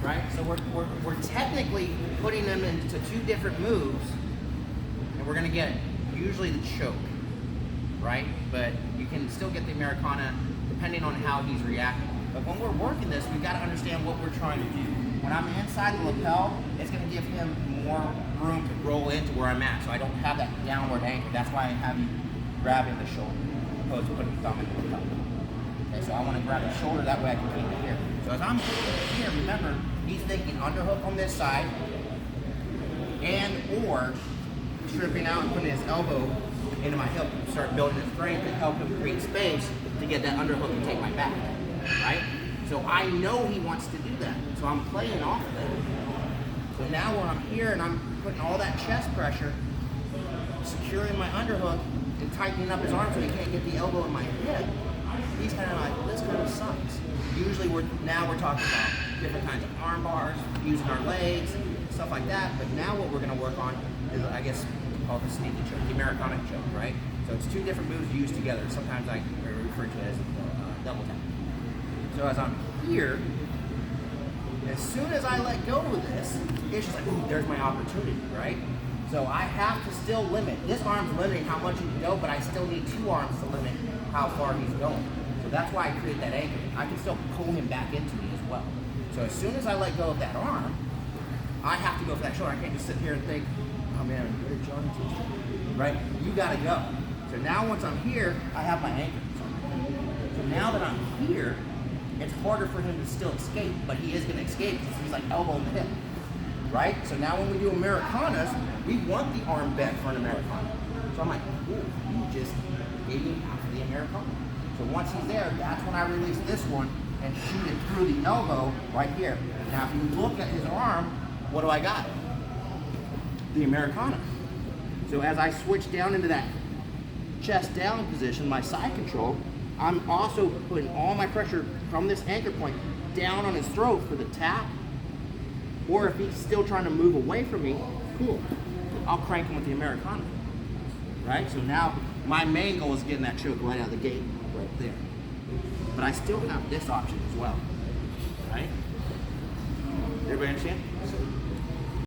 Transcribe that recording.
right? So we're technically putting them into two different moves, and we're gonna get usually the choke, right? But you can still get the Americana depending on how he's reacting. But when we're working this, we've got to understand what we're trying to do. When I'm inside the lapel, it's going to give him more room to roll into where I'm at, so I don't have that downward anchor. That's why I have you grabbing the shoulder, opposed to putting the thumb in the lapel. Okay, so I want to grab the shoulder, that way I can keep it here. So as I'm here, remember, he's thinking underhook on this side, and or stripping out and putting his elbow into my hip, start building his strength and help him create space to get that underhook and take my back, right? So I know he wants to do that, so I'm playing off of it. So now when I'm here and I'm putting all that chest pressure, securing my underhook and tightening up his arm so he can't get the elbow in my hip, he's kind of like, this kind of sucks. Usually we're talking about different kinds of arm bars, using our legs, stuff like that, but now what we're gonna work on is, I guess, called the sneaky choke, the Americana choke, right? So it's two different moves used together. Sometimes I refer to it as double tap. So as I'm here, as soon as I let go of this, it's just like, ooh, there's my opportunity, right? So I have to still limit. This arm's limiting how much he can go, but I still need two arms to limit how far he's going. So that's why I create that anchor. I can still pull him back into me as well. So as soon as I let go of that arm, I have to go for that shoulder. I can't just sit here and think, oh man, what did John teach me? Right? You gotta go. So now once I'm here, I have my anchor. So now that I'm here, it's harder for him to still escape, but he is gonna escape because he's like elbow in the hip. Right? So now when we do Americanas, we want the arm bent for an Americana. So I'm like, ooh, you just gave me half of the Americana. So once he's there, that's when I release this one and shoot it through the elbow right here. Now if you look at his arm, what do I got? The Americana. So as I switch down into that chest down position, my side control, I'm also putting all my pressure from this anchor point down on his throat for the tap. Or if he's still trying to move away from me, cool. I'll crank him with the Americana. Right? So now my main goal is getting that choke right out of the gate, right there. But I still have this option as well. Right? Everybody understand?